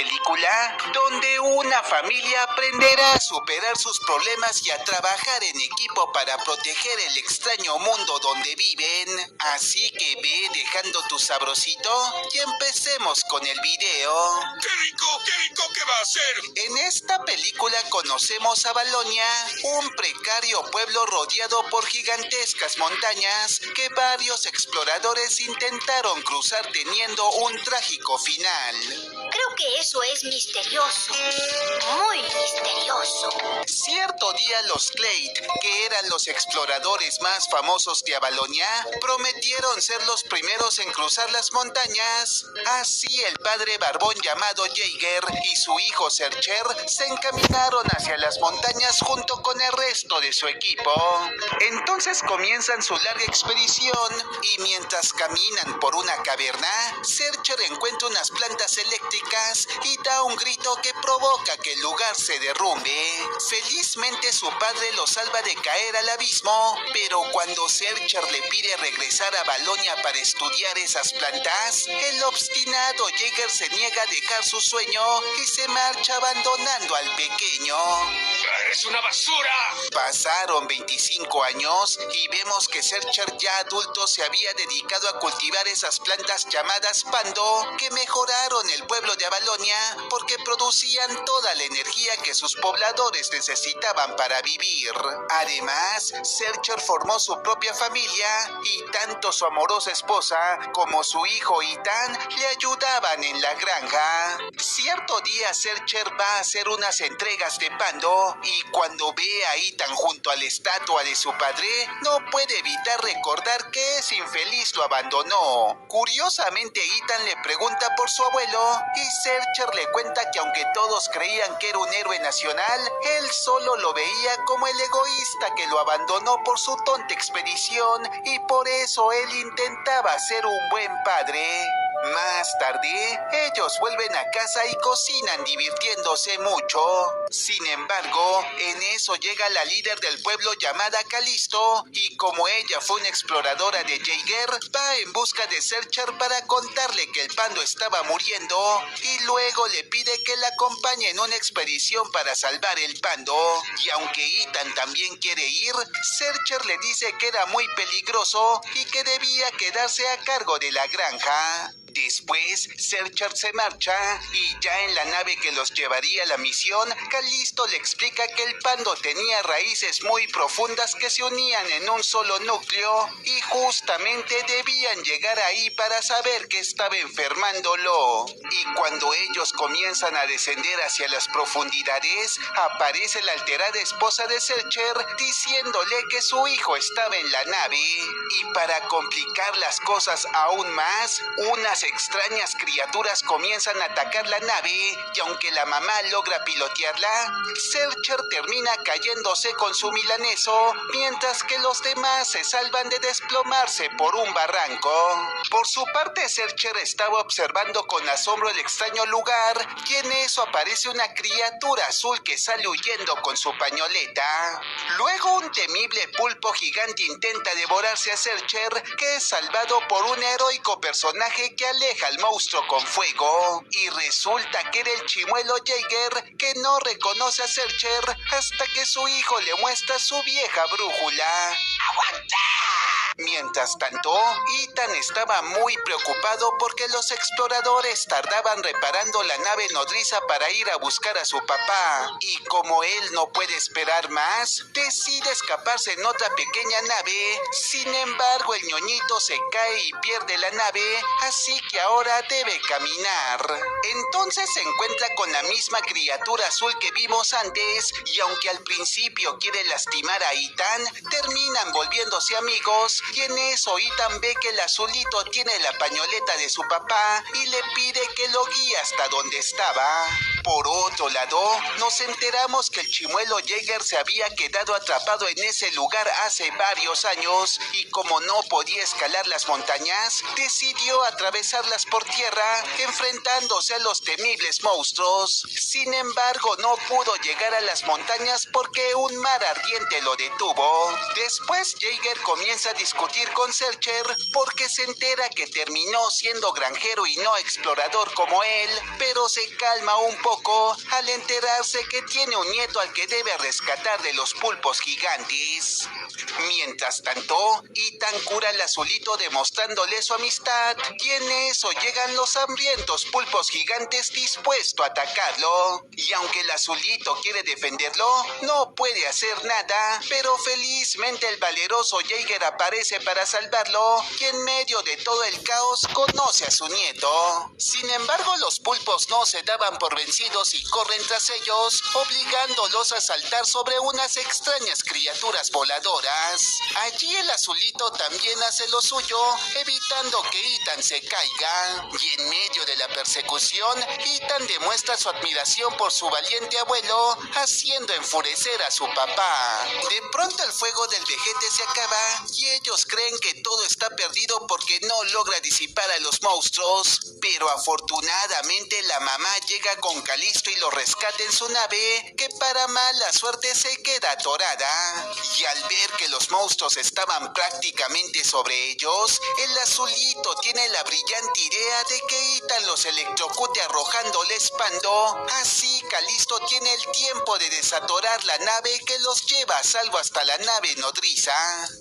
película donde una familia aprenderá a superar sus problemas y a trabajar en equipo para proteger el extraño mundo donde viven. Así que ve dejando tu sabrosito y empecemos con el video. ¡Qué rico que va a ser! En esta película conocemos a Valonia, un precario pueblo rodeado por gigantescas montañas que varios exploradores intentaron cruzar teniendo un trágico final. Creo que eso es misterioso, muy misterioso. Cierto día los Clade, que eran los exploradores más famosos de Avalonia, prometieron ser los primeros en cruzar las montañas. Así el padre barbón llamado Jaeger y su hijo Searcher se encaminaron hacia las montañas junto con el resto de su equipo. Entonces comienzan su larga expedición y mientras caminan por una caverna, Searcher encuentra unas plantas eléctricas y da un grito que provoca que el lugar se derrumbe. Felizmente su padre lo salva de caer al abismo, pero cuando Searcher le pide regresar a Valonia para estudiar esas plantas, el obstinado Jaeger se niega a dejar su sueño y se marcha abandonando al pequeño. ¡Eres una basura! Pasaron 25 años y vemos que Searcher ya adulto se había dedicado a cultivar esas plantas llamadas Pando que mejoraron el pueblo de Avalonia porque producían toda la energía que sus pobladores necesitaban para vivir. Además, Searcher formó su propia familia y tanto su amorosa esposa como su hijo Ethan le ayudaban en la granja. Cierto día Searcher va a hacer unas entregas de Pando y cuando ve a Ethan junto a la estatua de su padre, no puede evitar recordar que ese infeliz lo abandonó. Curiosamente, Ethan le pregunta por su abuelo y Searcher le cuenta que aunque todos creían que era un héroe nacional, él solo lo veía como el egoísta que lo abandonó por su tonta expedición y por eso él intentaba ser un buen padre. Más tarde, ellos vuelven a casa y cocinan divirtiéndose mucho. Sin embargo, en eso llega la líder del pueblo llamada Calisto y como ella fue una exploradora de Jaeger, va en busca de Searcher para contarle que el pando estaba muriendo y luego le pide que la acompañe en una expedición para salvar el pando. Y aunque Ethan también quiere ir, Searcher le dice que era muy peligroso y que debía quedarse a cargo de la granja. Después, Searcher se marcha y ya en la nave que los llevaría a la misión, Calisto le explica que el pando tenía raíces muy profundas que se unían en un solo núcleo y justamente debían llegar ahí para saber que estaba enfermándolo. Y cuando ellos comienzan a descender hacia las profundidades, aparece la alterada esposa de Searcher diciéndole que su hijo estaba en la nave. Y para complicar las cosas aún más, unas extrañas criaturas comienzan a atacar la nave y aunque la mamá logra pilotearla, Searcher termina cayéndose con su milaneso, mientras que los demás se salvan de desplomarse por un barranco. Por su parte, Searcher estaba observando con asombro el extraño lugar y en eso aparece una criatura azul que sale huyendo con su pañoleta. Luego un temible pulpo gigante intenta devorarse a Searcher, que es salvado por un heroico personaje que aleja al monstruo con fuego y resulta que era el chimuelo Jaeger que no reconoce a Searcher hasta que su hijo le muestra su vieja brújula. ¡Aguanta! Mientras tanto, Ethan estaba muy preocupado porque los exploradores tardaban reparando la nave nodriza para ir a buscar a su papá. Y como él no puede esperar más, decide escaparse en otra pequeña nave. Sin embargo, el ñoñito se cae y pierde la nave, así que ahora debe caminar. Entonces se encuentra con la misma criatura azul que vimos antes y aunque al principio quiere lastimar a Ethan, terminan volviéndose amigos y en eso Ethan ve que el azulito tiene la pañoleta de su papá y le pide que lo guíe hasta donde estaba. Por otro lado, nos enteramos que el chimuelo Jaeger se había quedado atrapado en ese lugar hace varios años y como no podía escalar las montañas, decidió atravesarlas por tierra, enfrentándose a los temibles monstruos. Sin embargo, no pudo llegar a las montañas porque un mar ardiente lo detuvo. Después, Jaeger comienza a discutir con Searcher porque se entera que terminó siendo granjero y no explorador como él, pero se calma un poco al enterarse que tiene un nieto al que debe rescatar de los pulpos gigantes. Mientras tanto, Ethan cura al azulito demostrándole su amistad y en eso llegan los hambrientos pulpos gigantes dispuestos a atacarlo. Y aunque el azulito quiere defenderlo, no puede hacer nada, pero felizmente el valeroso Jaeger aparece para salvarlo y en medio de todo el caos conoce a su nieto. Sin embargo, los pulpos no se daban por vencidos y corren tras ellos, obligándolos a saltar sobre unas extrañas criaturas voladoras. Allí el azulito también hace lo suyo, evitando que Ethan se caiga. Y en medio de la persecución, Ethan demuestra su admiración por su valiente abuelo, haciendo enfurecer a su papá. De pronto el fuego del vejete se acaba y ellos creen que todo está perdido porque no logra disipar a los monstruos. Pero afortunadamente la mamá llega con Calisto y lo rescata en su nave, que para mala suerte se queda atorada. Y al ver que los monstruos estaban prácticamente sobre ellos, el azulito tiene la brillante idea de que Ethan los electrocute arrojándoles Pando. Así Calisto tiene el tiempo de desatorar la nave que los lleva a salvo hasta la nave nodriza.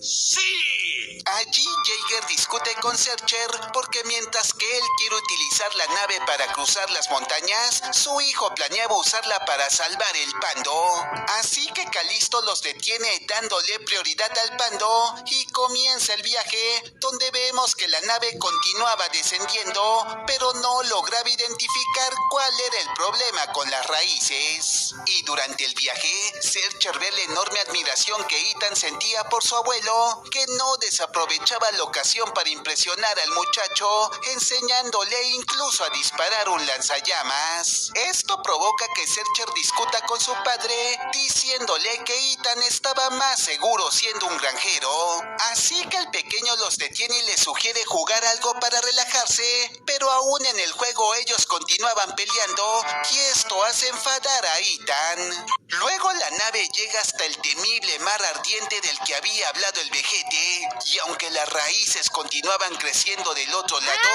¡Sí! Allí Jaeger discute con Searcher porque mientras que él quiere utilizar la nave para cruzar las montañas, su hijo planeaba usarla para salvar el Pando. Así que Calisto los detiene dándole prioridad al Pando y comienza el viaje, donde vemos que la nave continuaba descendiendo, pero no lograba identificar cuál era el problema con las raíces. Y durante el viaje, Searcher ve la enorme admiración que Ethan sentía por su abuelo, que no desaprovechaba la ocasión para impresionar al muchacho, enseñándole incluso a disparar un lanzallamas. Esto provoca que Searcher discuta con su padre, diciéndole que Ethan estaba más seguro siendo un granjero. Así que el pequeño los detiene y les sugiere jugar algo para relajarse, pero aún en el juego ellos continuaban peleando y esto hace enfadar a Ethan. Luego la nave llega hasta el temible mar ardiente del que había hablado el vejete, y aunque las raíces continuaban creciendo del otro lado,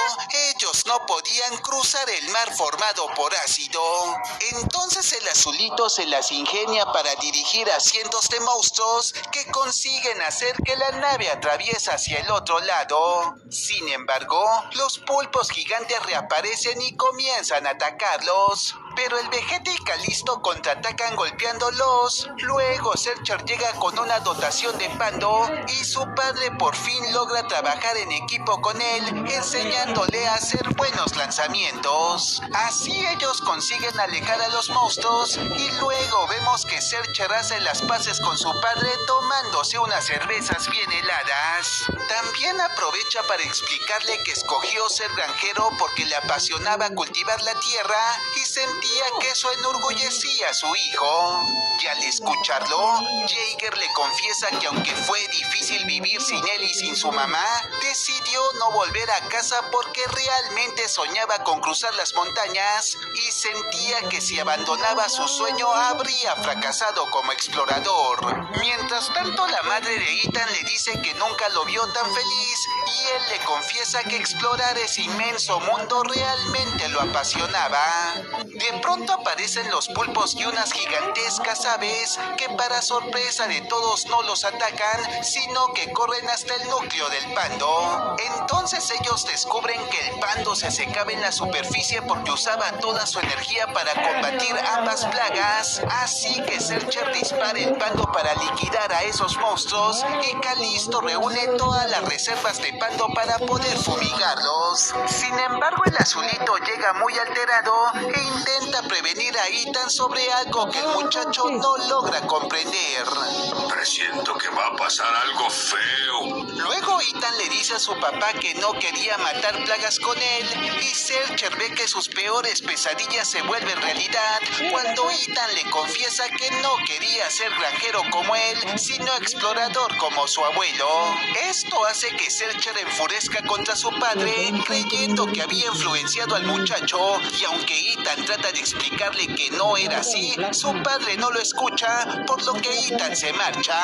ellos no podían cruzar el mar formado por ácido. Entonces el azulito se las ingenia para dirigir a cientos de monstruos que consiguen hacer que la nave atraviese hacia el otro lado. Sin embargo, los pulpos gigantes reaparecen y comienzan a atacarlos. Pero el vejete y Calisto contraatacan golpeándolos. Luego Searcher llega con una dotación de Pando y su padre por fin logra trabajar en equipo con él, enseñándole a hacer buenos lanzamientos. Así ellos consiguen alejar a los monstruos y luego vemos que Searcher hace las paces con su padre tomándose unas cervezas bien heladas. También aprovecha para explicarle que escogió ser granjero porque le apasionaba cultivar la tierra y sentía que eso enorgullecía a su hijo. Y al escucharlo, Jaeger le confiesa que aunque fue difícil vivir sin él y sin su mamá, decidió no volver a casa porque realmente soñaba con cruzar las montañas y sentía que si abandonaba su sueño habría fracasado como explorador. Mientras tanto, la madre de Ethan le dice que nunca lo vio tan feliz y él le confiesa que explorar ese inmenso mundo realmente lo apasionaba. De pronto aparecen los pulpos y unas gigantescas aves que para sorpresa de todos no los atacan, sino que corren hasta el núcleo del Pando. Entonces ellos descubren que el Pando se secaba en la superficie porque usaba toda su energía para combatir ambas plagas, así que Searcher dispara el Pando para liquidar a esos monstruos y Calisto reúne todas las reservas de Pando para poder fumigarlos. Sin embargo, el azulito llega muy alterado e intenta intenta prevenir a Ethan sobre algo que el muchacho no logra comprender. Presiento que va a pasar algo feo. Luego Ethan le dice a su papá que no quería matar plagas con él y Searcher ve que sus peores pesadillas se vuelven realidad cuando Ethan le confiesa que no quería ser granjero como él, sino explorador como su abuelo. Esto hace que Searcher enfurezca contra su padre, creyendo que había influenciado al muchacho, y aunque Ethan trata de explicarle que no era así, su padre no lo escucha, por lo que Ethan se marcha.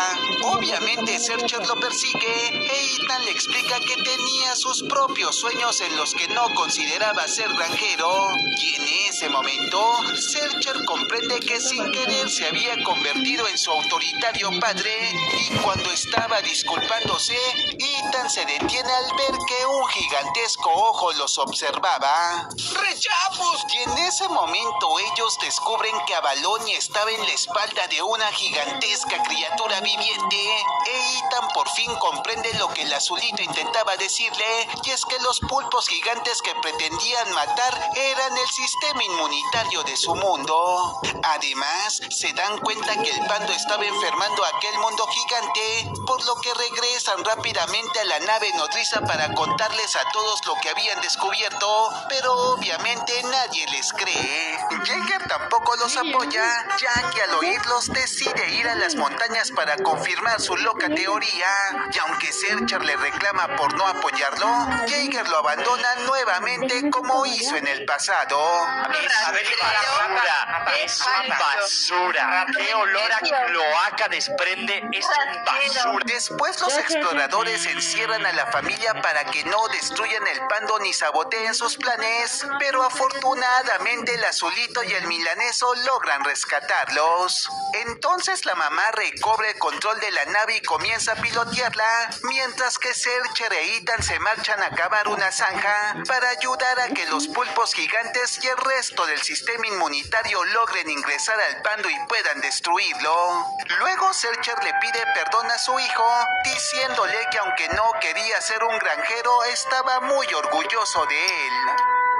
Obviamente Searcher lo persigue e Ethan le explica que tenía sus propios sueños en los que no consideraba ser granjero, y en ese momento Searcher comprende que sin querer se había convertido en su autoritario padre, y cuando estaba disculpándose, Ethan se detiene al ver que un gigantesco ojo los observaba. ¡Rechamos! Y en ese momento ellos descubren que Avalonia estaba en la espalda de una gigantesca criatura viviente, e Ethan por fin comprende lo que el azulito intentaba decirle, y es que los pulpos gigantes que pretendían matar eran el sistema inmunitario de su mundo. Además, se dan cuenta que el pando estaba enfermando a aquel mundo gigante, por lo que regresan rápidamente a la nave nodriza para contarles a todos lo que habían descubierto, pero obviamente nadie les cree. Jaeger tampoco los apoya, ya que al oírlos decide ir a las montañas para confirmar su loca teoría, y aunque Searcher le reclama por no apoyarlo, Jaeger lo abandona nuevamente como hizo en el pasado. Es basura. ¡Qué olor a cloaca desprende esta basura! Después los exploradores encierran a la familia para que no destruyan el pando ni saboteen sus planes, pero afortunadamente el azulito y el milaneso logran rescatarlos. Entonces la mamá recobra el control de la nave y comienza a pilotearla, mientras que Searcher e Ethan se marchan a cavar una zanja para ayudar a que los pulpos gigantes y el resto del sistema inmunitario logren ingresar al pando y puedan destruirlo. Luego Searcher le pide perdón a su hijo, diciéndole que aunque no quería ser un granjero, estaba muy orgulloso de él.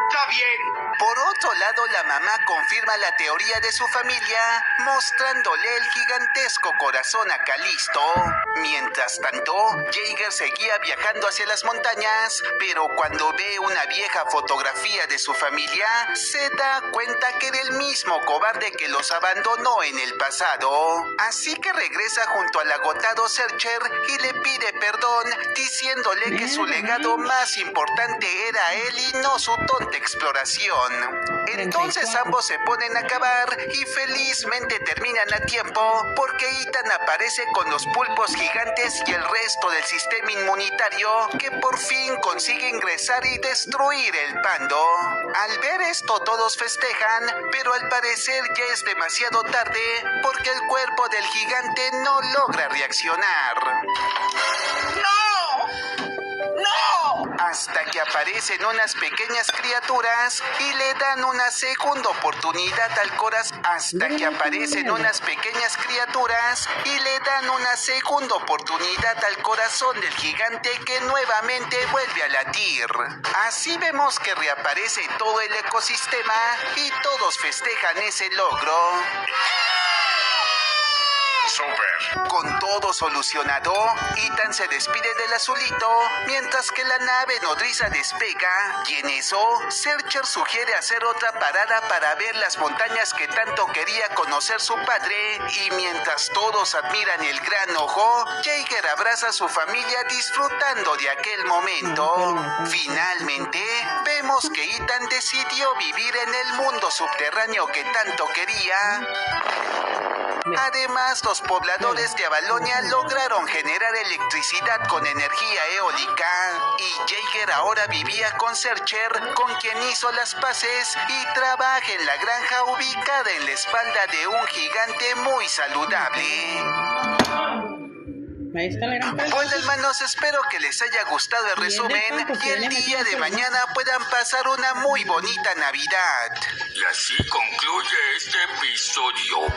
¡Está bien! Por otro lado, la mamá confirma la teoría de su familia, mostrándole el gigantesco corazón a Calisto. Mientras tanto, Jaeger seguía viajando hacia las montañas, pero cuando ve una vieja fotografía de su familia, se da cuenta que era el mismo cobarde que los abandonó en el pasado. Así que regresa junto al agotado Searcher y le pide perdón, diciéndole que su legado más importante era él y no su tonta exploración. Entonces ambos se ponen a cavar y felizmente terminan a tiempo, porque Ethan aparece con los pulpos gigantes y el resto del sistema inmunitario, que por fin consigue ingresar y destruir el pando. Al ver esto todos festejan, pero al parecer ya es demasiado tarde, porque el cuerpo del gigante no logra reaccionar. Hasta que aparecen unas pequeñas criaturas y le dan una segunda oportunidad al corazón. Del gigante, que nuevamente vuelve a latir. Así vemos que reaparece todo el ecosistema y todos festejan ese logro. ¡Súper! Con todo solucionado, Ethan se despide del azulito, mientras que la nave nodriza despega, y en eso, Searcher sugiere hacer otra parada para ver las montañas que tanto quería conocer su padre, y mientras todos admiran el gran ojo, Jaeger abraza a su familia disfrutando de aquel momento. Finalmente, vemos que Ethan decidió vivir en el mundo subterráneo que tanto quería. Además, los pobladores de Avalonia lograron generar electricidad con energía eólica, y Jaeger ahora vivía con Searcher, con quien hizo las paces y trabaja en la granja ubicada en la espalda de un gigante muy saludable. Bueno, hermanos, espero que les haya gustado el resumen y el día de mañana puedan pasar una muy bonita Navidad. Y así concluye este episodio.